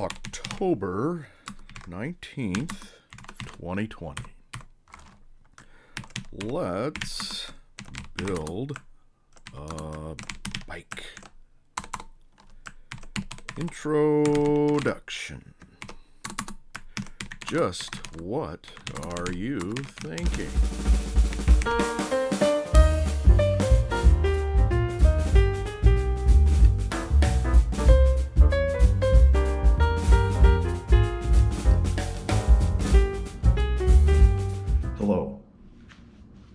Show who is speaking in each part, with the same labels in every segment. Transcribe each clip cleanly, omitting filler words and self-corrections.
Speaker 1: October 19th, 2020. Let's build a bike. Introduction. Just what are you thinking? Hello.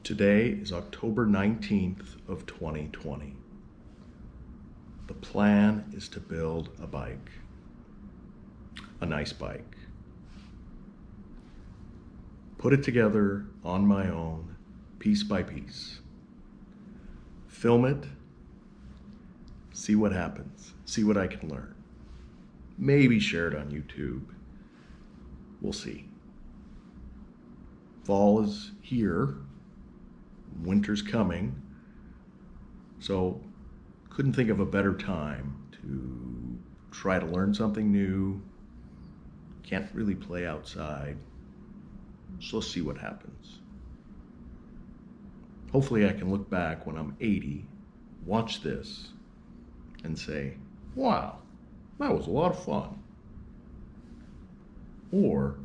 Speaker 1: Today is October 19th of 2020. The plan is to build a bike. A nice bike. Put it together on my own, piece by piece. Film it. See what happens. See what I can learn. Maybe share it on YouTube. We'll see. Fall is here. Winter's coming. So couldn't think of a better time to try to learn something new. Can't really play outside. So let's see what happens. Hopefully I can look back when I'm 80, watch this, and say, wow, that was a lot of fun. Or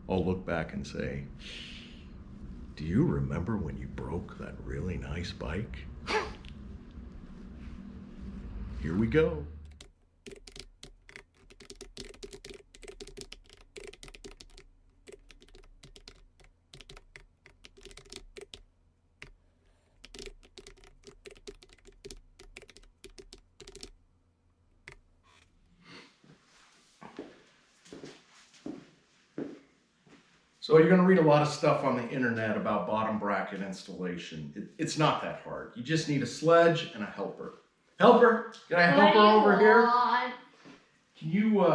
Speaker 1: I'll look back and say, do you remember when you broke that really nice bike? Here we go. So you're going to read a lot of stuff on the internet about bottom bracket installation. It's not that hard. You just need a sledge and a helper. Helper, can I help her over here? Can you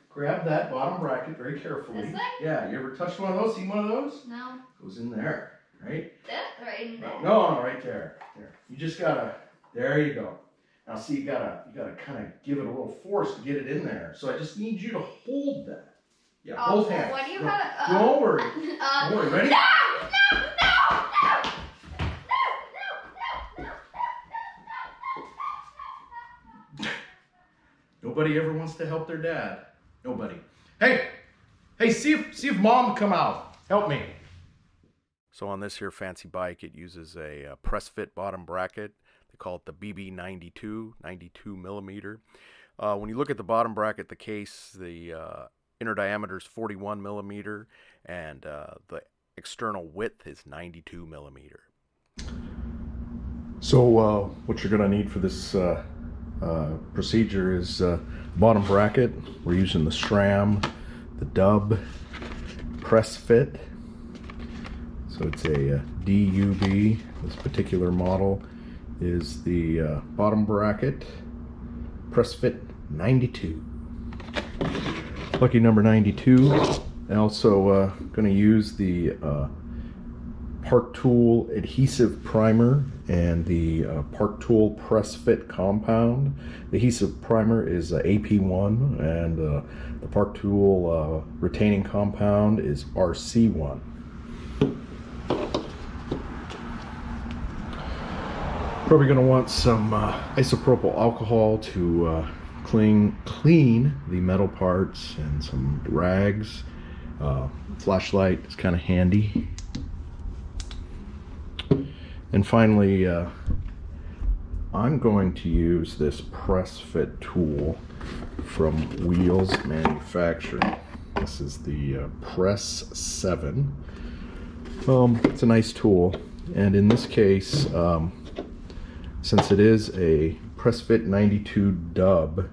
Speaker 1: grab that bottom bracket very carefully? This thing? Yeah, you ever touched one of those? Seen one of those?
Speaker 2: No.
Speaker 1: Goes in there, right?
Speaker 2: That's right in there.
Speaker 1: No, right there. There. You just gotta. There you go. Now see, you gotta kind of give it a little force to get it in there. So I just need you to hold that. Yeah, both hands.
Speaker 2: What do you have?
Speaker 1: Don't worry. Don't worry. Ready?
Speaker 2: No!
Speaker 1: Nobody ever wants to help their dad. Nobody. Hey, see if mom come out. Help me. So on this here fancy bike, it uses a press fit bottom bracket. They call it the BB92, 92 millimeter. When you look at the bottom bracket, the case, the inner diameter is 41 millimeter, and the external width is 92 millimeter. So what you're gonna need for this procedure is bottom bracket. We're using the SRAM, the Dub press fit. So it's a DUB. This particular model is the bottom bracket press fit 92. Lucky number 92. I'm also going to use the Park Tool adhesive primer and the Park Tool press fit compound. The adhesive primer is AP1 and the Park Tool retaining compound is RC1. Probably going to want some isopropyl alcohol to clean the metal parts, and some rags. Flashlight is kind of handy. And finally, I'm going to use this press fit tool from Wheels Manufacturing. This is the Press 7. It's a nice tool, and in this case, since it is a press fit 92 dub,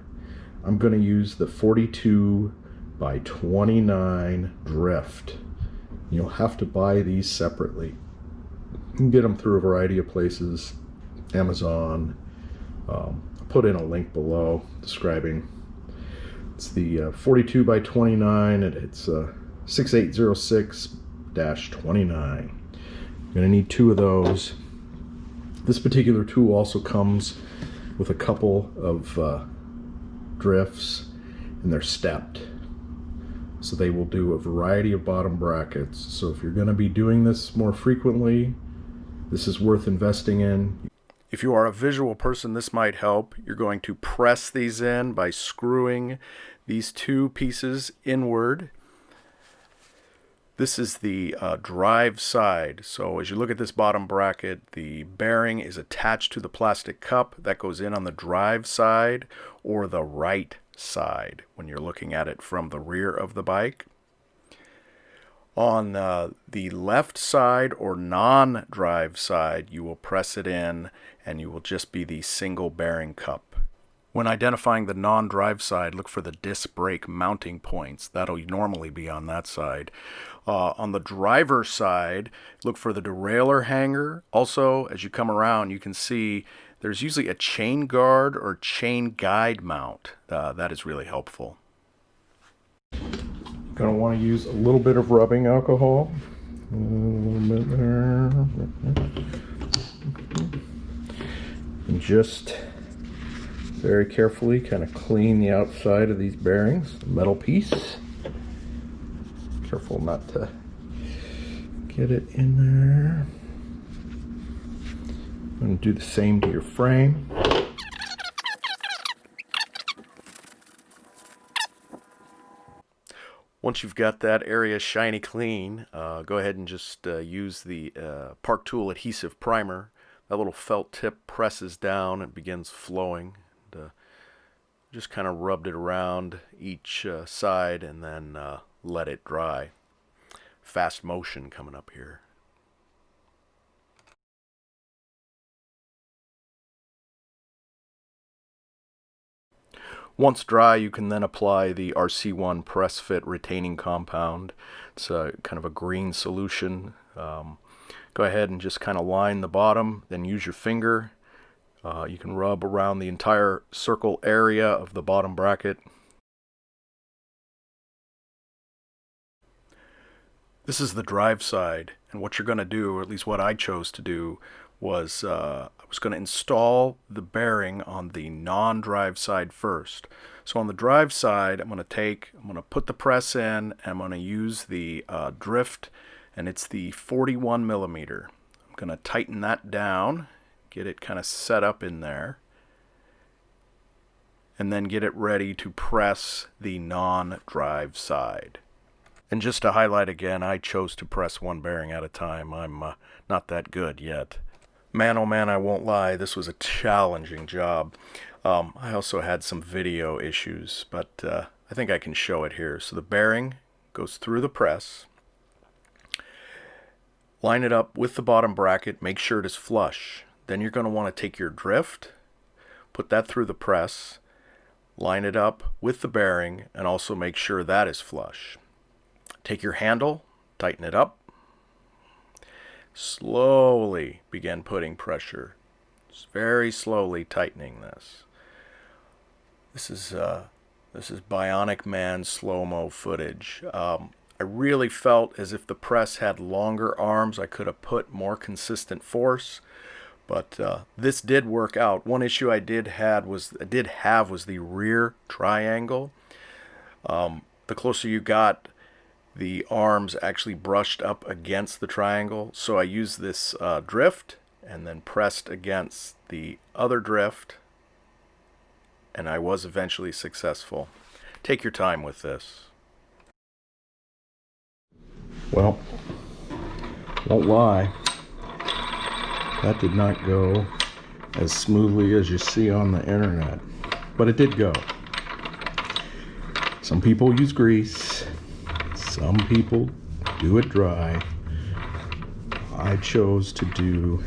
Speaker 1: I'm going to use the 42 by 29 drift. You'll have to buy these separately. You can get them through a variety of places, Amazon. I'll put in a link below describing. It's the 42 by 29, and it's 6806-29. You're going to need 2 of those. This particular tool also comes with a couple of drifts, and they're stepped. So they will do a variety of bottom brackets. So if you're going to be doing this more frequently, this is worth investing in. If you are a visual person, this might help. You're going to press these in by screwing these two pieces inward. This is the drive side. So as you look at this bottom bracket, the bearing is attached to the plastic cup that goes in on the drive side or the right side when you're looking at it from the rear of the bike. On the left side or non-drive side, you will press it in and you will just be the single bearing cup. When identifying the non-drive side, look for the disc brake mounting points. That'll normally be on that side. On the driver's side, look for the derailleur hanger. Also, as you come around, you can see there's usually a chain guard or chain guide mount. That is really helpful. Going to want to use a little bit of rubbing alcohol. A little bit there. And just very carefully kind of clean the outside of these bearings, the metal piece. Careful not to get it in there. I'm going to do the same to your frame. Once you've got that area shiny clean, go ahead and just use the Park Tool adhesive primer. That little felt tip presses down and begins flowing. And, just kind of rubbed it around each side and then let it dry. Fast motion coming up here. Once dry, you can then apply the RC1 Press Fit retaining compound. It's kind of a green solution. Go ahead and just kind of line the bottom, then use your finger. You can rub around the entire circle area of the bottom bracket. This is the drive side, and what you're going to do, or at least what I chose to do, was I was going to install the bearing on the non-drive side first. So on the drive side, I'm going to put the press in, and I'm going to use the drift, and it's the 41 millimeter. I'm going to tighten that down, get it kind of set up in there, and then get it ready to press the non-drive side. And just to highlight again, I chose to press one bearing at a time. I'm not that good yet. Man, oh man, I won't lie, this was a challenging job. I also had some video issues, but I think I can show it here. So the bearing goes through the press. Line it up with the bottom bracket, make sure it is flush. Then you're going to want to take your drift, put that through the press, line it up with the bearing, and also make sure that is flush. Take your handle, tighten it up. Slowly begin putting pressure. Just very slowly tightening this. This is Bionic Man slow-mo footage. I really felt as if the press had longer arms. I could have put more consistent force, but this did work out. One issue I did have was the rear triangle. The closer you got, the arms actually brushed up against the triangle. So I used this drift and then pressed against the other drift, and I was eventually successful. Take your time with this. Well, won't lie, that did not go as smoothly as you see on the internet, but it did go. Some people use grease. Some people do it dry. I chose to do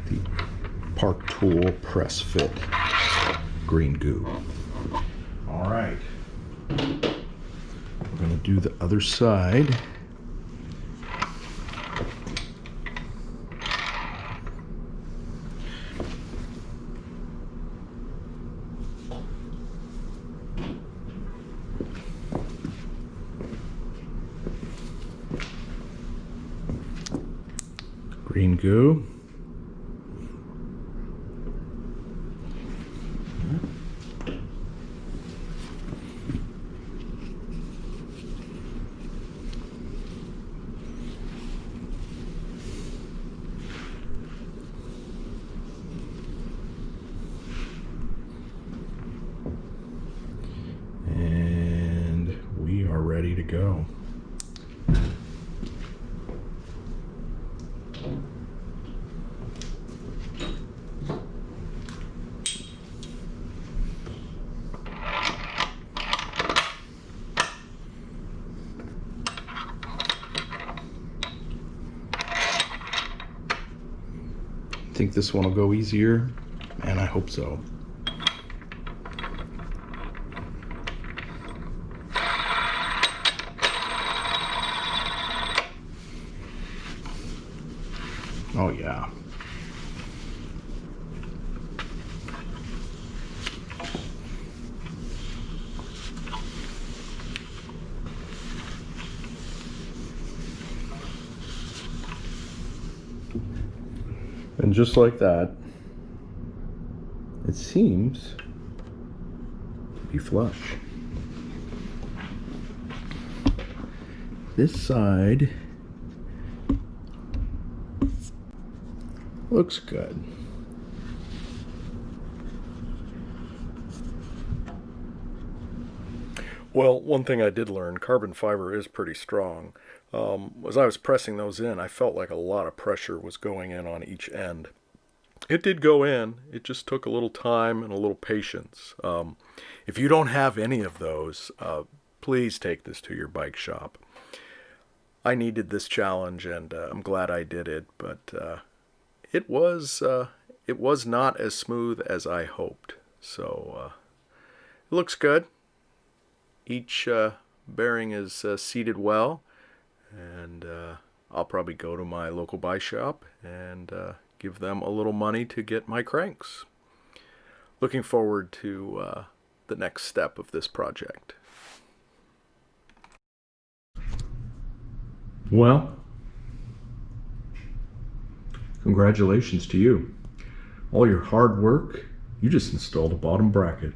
Speaker 1: the Park Tool Press Fit green goo. All right, we're going to do the other side. Green goo. ready to go. I think this one will go easier, and I hope so. Oh yeah. And just like that, it seems to be flush. This side looks good. Well, one thing I did learn, carbon fiber is pretty strong. As I was pressing those in, I felt like a lot of pressure was going in on each end. It did go in, it just took a little time and a little patience. If you don't have any of those, please take this to your bike shop. I needed this challenge, and I'm glad I did it, but it was not as smooth as I hoped. So it looks good. Each bearing is seated well, and I'll probably go to my local bike shop and give them a little money to get my cranks. Looking forward to the next step of this project. Well, congratulations to you. All your hard work, you just installed a bottom bracket.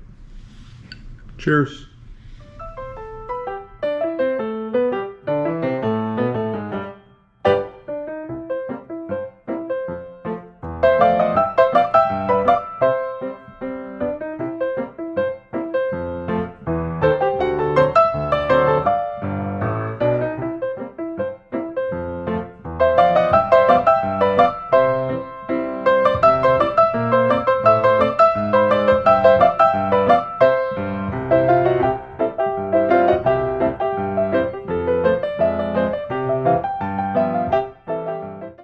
Speaker 1: Cheers.